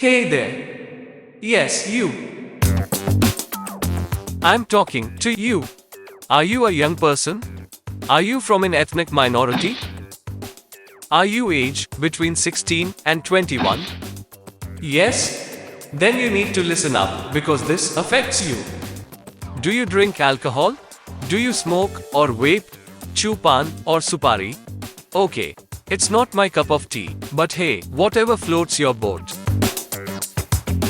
Hey there. Yes, you. I'm talking to you. Are you a young person? Are you from an ethnic minority? Are you aged between 16 and 21? Yes? Then you need to listen up because this affects you. Do you drink alcohol? Do you smoke or vape, chew pan or supari? Okay, it's not my cup of tea, but hey, whatever floats your boat.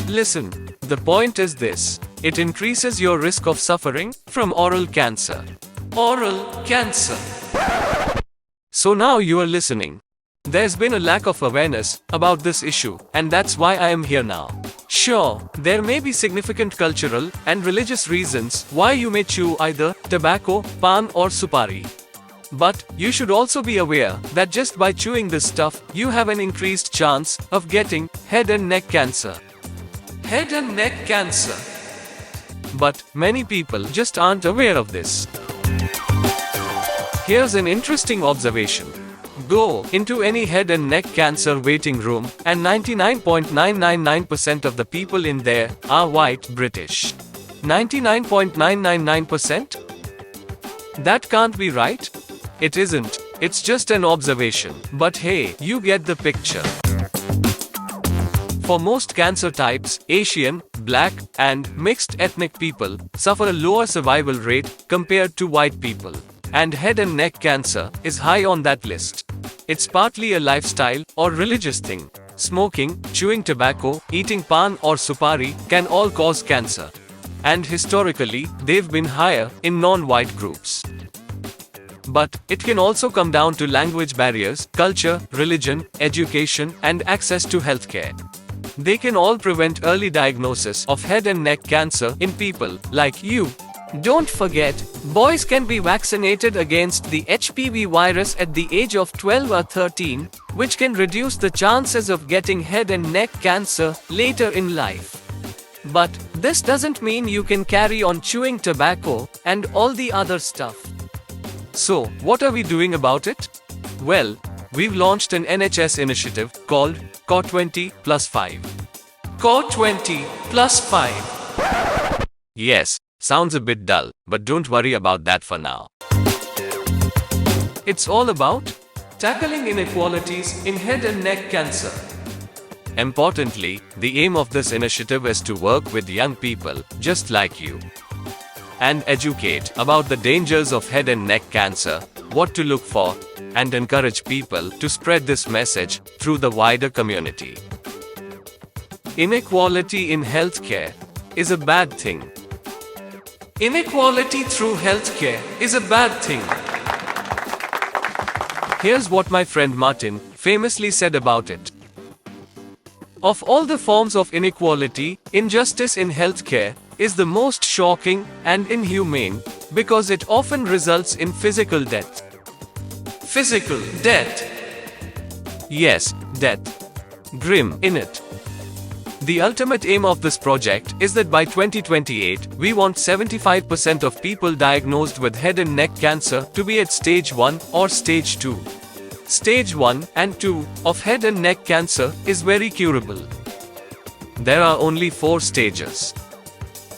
Listen, the point is this: it increases your risk of suffering from oral cancer. Oral cancer. So now you are listening. There's been a lack of awareness about this issue, and that's why I am here now. Sure, there may be significant cultural and religious reasons why you may chew either tobacco, pan, or supari. But you should also be aware that just by chewing this stuff, you have an increased chance of getting head and neck cancer. Head and neck cancer. But many people just aren't aware of this. Here's an interesting observation. Go into any head and neck cancer waiting room, and 99.999% of the people in there are white British. 99.999%? That can't be right? It isn't. It's just an observation. But hey, you get the picture. For most cancer types, Asian, Black, and mixed ethnic people suffer a lower survival rate compared to white people. And head and neck cancer is high on that list. It's partly a lifestyle or religious thing. Smoking, chewing tobacco, eating pan or supari can all cause cancer. And historically, they've been higher in non-white groups. But it can also come down to language barriers, culture, religion, education, and access to healthcare. They can all prevent early diagnosis of head and neck cancer in people like you. Don't forget, boys can be vaccinated against the HPV virus at the age of 12 or 13, which can reduce the chances of getting head and neck cancer later in life. But this doesn't mean you can carry on chewing tobacco and all the other stuff. So, what are we doing about it? Well, we've launched an NHS initiative called COR20+5. COR20+5. Yes. Sounds a bit dull, but don't worry about that for now. It's all about tackling inequalities in head and neck cancer. Importantly, the aim of this initiative is to work with young people just like you and educate about the dangers of head and neck cancer, what to look for, and encourage people to spread this message through the wider community. Inequality in healthcare is a bad thing. Inequality through healthcare is a bad thing. Here's what my friend Martin famously said about it. Of all the forms of inequality, injustice in healthcare is the most shocking and inhumane because it often results in physical death. Physical death. Yes, death. Grim, innit? The ultimate aim of this project is that by 2028, we want 75% of people diagnosed with head and neck cancer to be at stage 1 or stage 2. Stage 1 and 2 of head and neck cancer is very curable. There are only 4 stages.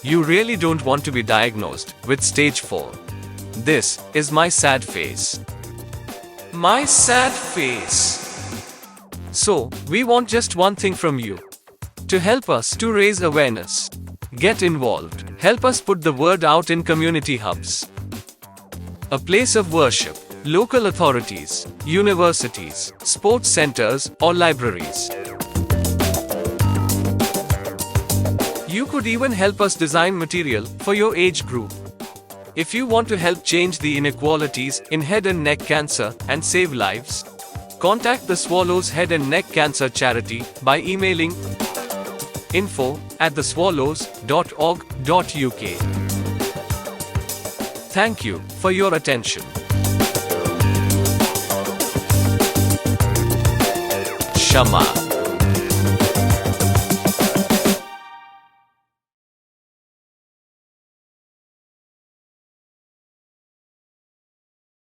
You really don't want to be diagnosed with stage 4. This is my sad face. My sad face. So, we want just one thing from you. To help us to raise awareness. Get involved. Help us put the word out in community hubs. A place of worship, local authorities, universities, sports centers, or libraries. You could even help us design material for your age group. If you want to help change the inequalities in head and neck cancer and save lives, contact the Swallows Head and Neck Cancer Charity by emailing info@theswallows.org.uk. Thank you for your attention. Shama.